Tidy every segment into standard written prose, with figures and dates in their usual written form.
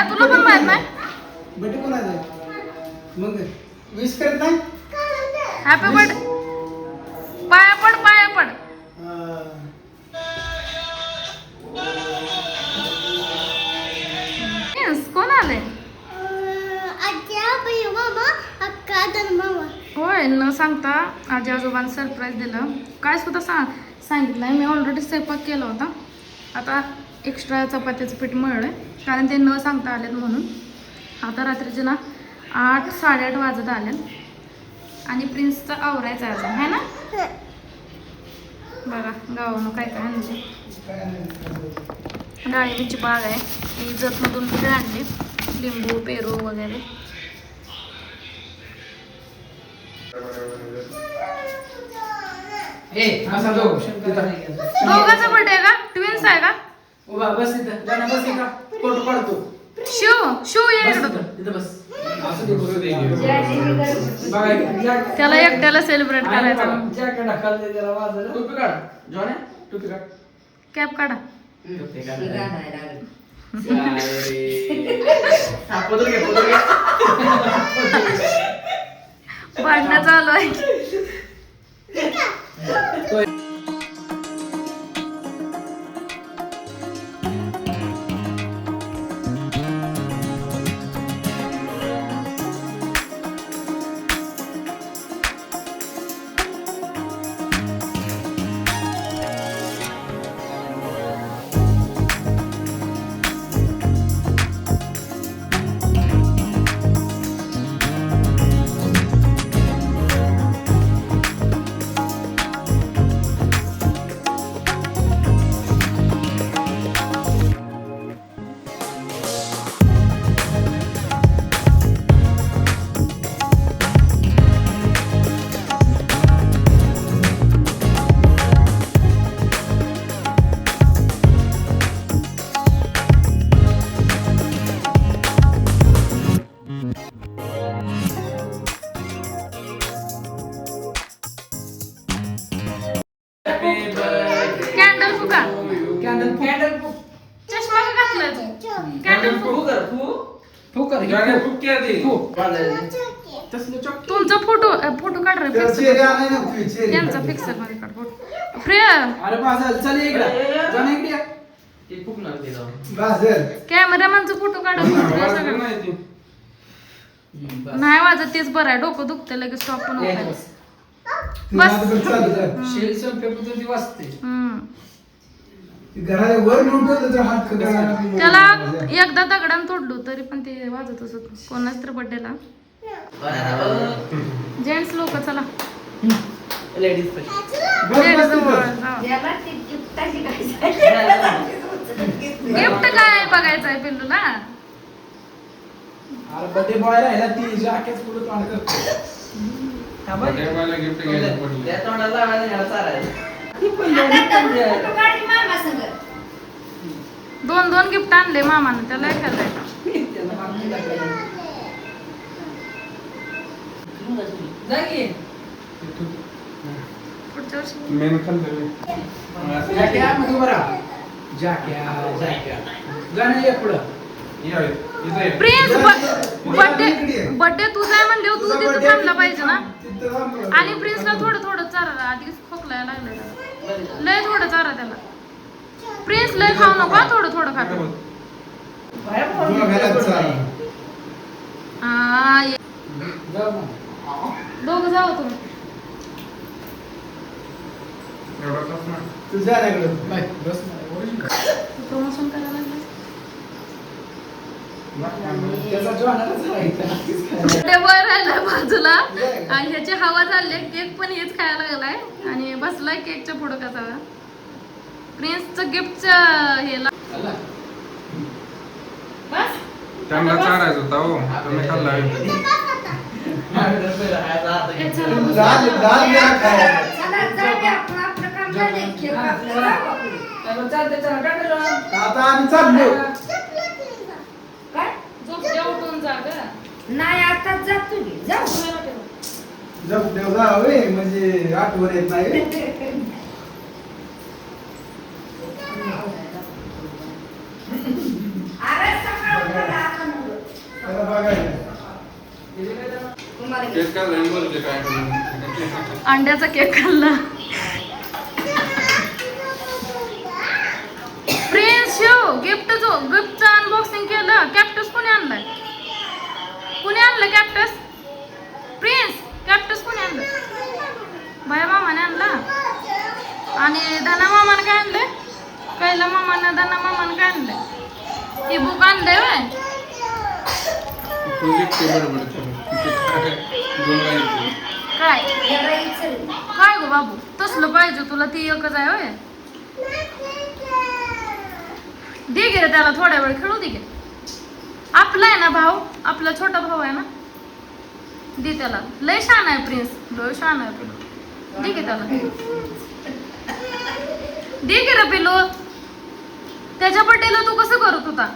काय तुला पण माहित नाही? बर्थडे कोणाचा? मग विश करत नाही? Happy birthday. पाया पड, पाया पड. Yes, कोण आले? होय, न सांगता आजी आजोबांना सरप्राईज दिलं. काय सुद्धा सांगितलंय मी. ऑलरेडी स्वयंपाक केला होता. आता एक्स्ट्रा चपात्याचं पीठ मळलंय कारण ते न सांगता आलेत म्हणून. आता रात्रीचे ना 8, 8:30 वाजत आले आणि प्रिन्सचं आवरायचं आहे अजून, है ना? बघा गावानं काय काय आणले. डाळिंबीची बाग आहे ती जतमधून फुले आणली, लिंबू पेरू वगैरे. दोघांचा बर्थडे आहे का? ट्विन्स आहे का? बस इथं जाना, बस इथं फोटो काढतो. शिव ये इकडं. इथं बस. त्याला एकट्याला सेलिब्रेट करायचं. जॅकेट खाल्ले जरा वाजलं. टोपी काढ जॉने, टोपी काढ. कॅप काढा. भांडणं चालू आहे. कॅन्डल फुका. कॅन्डल चष्मा का घातलाय तू? कॅन्डल फुक. तुमचा फोटो काढ रे. त्यांचा पिक्चर मध्ये काढ फोटो. प्रिया अरे बाजल चल इकडे जाना, इकडे ते फुकणार ते जाऊन बाजल. कॅमेरामॅनचा फोटो काढ. नाही वाजत तेच बरं आहे. डोकं दुखतं लगेच स्टॉप पण होत. बस. शेल्सन पेपर ती वाजते. त्याला एकदा दगडान तोडलो तरी पण ते वाजत असत. कोणाच तर बर्थडेला जेंट्स लोक. चला लेडीज गिफ्ट काय बघायचं आहे पिल्लूला. बर्थडे बॉय राहिला ती जॅकेट पुढे तोंड करते. बर्थडे बॉयला गिफ्ट घ्यायला पडलं. त्या तोंडाला लावायला याला चारायला. दोन गिफ्ट आणले मामानं. त्याला एखादं पुढच्या वर्षी मेन खाल्लं. प्रिन्स बर्थडे तुझा आहे म्हणले तू तिथं थांबला पाहिजे ना. आणि प्रिन्सला थोडं थोडं चारा. आधी खोकलायला लागलं. लय थोडं चारा त्याला. प्रिन्स लय खाऊ नको. थोडं थोडं खा. दोघं जाऊ तुम्ही. प्रमोशन करायला लागलं. वर राहिलाय बाजूला आणि ह्याची हवा चालली. केक पण हेच खायला लागलाय आणि बसलाय केकच्या पुढं कसा. प्रिन्सचं गिफ्टचं हे बस. त्यांना चारायचं होता हो. तुम्ही खाल्ला. आता आम्ही चाललो. नाही आता जातो देव जावे म्हणजे आठवण येत नाही. अरे सकाळ केक का लय बोलते काय अंड्याचा केक खाल्ला. प्रिन्स शिव गिफ्टचं अनबॉक्सिंग केलं. कॅक्टस कोणी आणलाय? कोणी आणलं कॅक्टस? प्रिन्स कॅक्टस कोणी आणलं? भया मामाने आणला. आणि धना मामाने काय आणलंय? कैला मामाने धना मामाने काय आणलंय? हे बुक आणलंय व्हय? काय काय गो बाबू तसलं पाहिजे तुला? ती एकच आहे होय? दे गे रे त्याला थोड्या वेळ खेळू दे गे. आपला आहे ना भाऊ, आपला छोटा भाऊ आहे ना, दे त्याला. लय छान आहे प्रिन्स, लय छान आहे पिलो. दे गे त्याला, दे गे रे पिलो. त्याच्या बड्डेला तू कसं करत होता?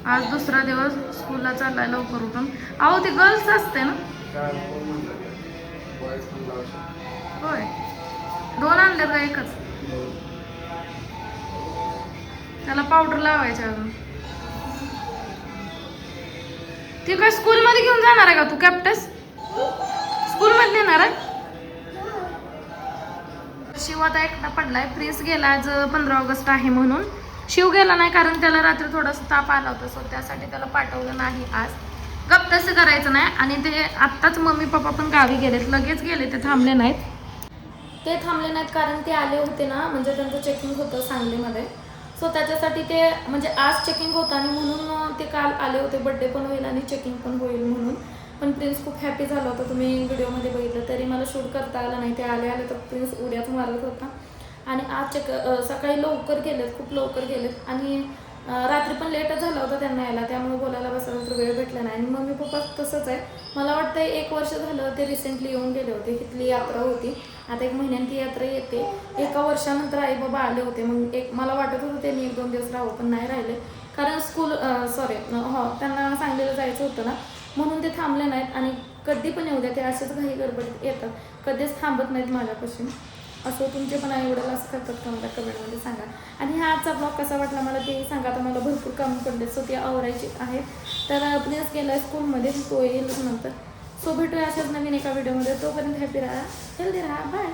आज दुसरा दिवस स्कूलला चाललाय लवकर उठून. अहो ते गर्ल्स असते ना. होय, 2 आणले का एकच? त्याला पावडर लावायचे अजून. ती काय स्कूलमध्ये घेऊन जाणार आहे का तू कॅप्टस? स्कूलमध्ये नेणार आहे? शिव आता एकटा पडलाय. प्रिन्स गेला आज 15 ऑगस्ट आहे म्हणून. शिव गेला नाही कारण त्याला रात्री थोडासा ताप आला होता, सो त्यासाठी त्याला पाठवलं नाही आज. गप तसं करायचं नाही. आणि ते आत्ताच मम्मी पप्पा पण गावी गेलेत, लगेच गेले, ते थांबले नाहीत. ते थांबले नाहीत कारण ते आले होते ना, म्हणजे त्यांचं चेकिंग होतं सांगलीमध्ये. सो त्याच्यासाठी ते म्हणजे आज चेकिंग होतं आणि म्हणून ते काल आले होते. बड्डे पण होईल आणि चेकिंग पण होईल म्हणून. पण प्रिन्स खूप हॅपी झाला होता, तुम्ही व्हिडिओमध्ये बघितलं. तरी मला शूट करता आलं नाही. ते आले तर प्रिन्स उड्याच मारत होता. आणि आज सकाळी लवकर गेलेत, खूप लवकर गेलेत. आणि रात्री पण लेटच झाला होता त्यांना यायला, त्यामुळे बोलायला बसायला तर वेळ भेटला नाही. आणि मम्मी पप्पा तसंच आहे. मला वाटतं 1 वर्ष झालं ते रिसेंटली येऊन गेले होते. इथली यात्रा होती, आता 1 महिन्याने ती यात्रा येते. 1 वर्षानंतर आई बाबा आले होते. मग मला वाटत होतं त्यांनी 1-2 दिवस राहावं, पण नाही राहिले कारण त्यांना सांगलीला जायचं होतं ना, म्हणून ते थांबले नाहीत. आणि कधी पण येऊ द्या, ते असेच घाई गडबडीत येतात, कधीच थांबत नाहीत माझ्यापासून. असं तुमचे पण आई वडील असं करतात का मला कमेंटमध्ये सांगा. आणि हा आजचा ब्लॉग कसा वाटला मला ते सांगा. आता मला भरपूर कामं पडले, सो ते आवरायचे आहेत. तर प्रिन्स गेला आहे स्कूलमध्ये, तो येईल नंतर. सो भेटूया अशाच नवीन एका व्हिडिओमध्ये. तोपर्यंत हॅपी राहा, हेल्दी राहा, बाय.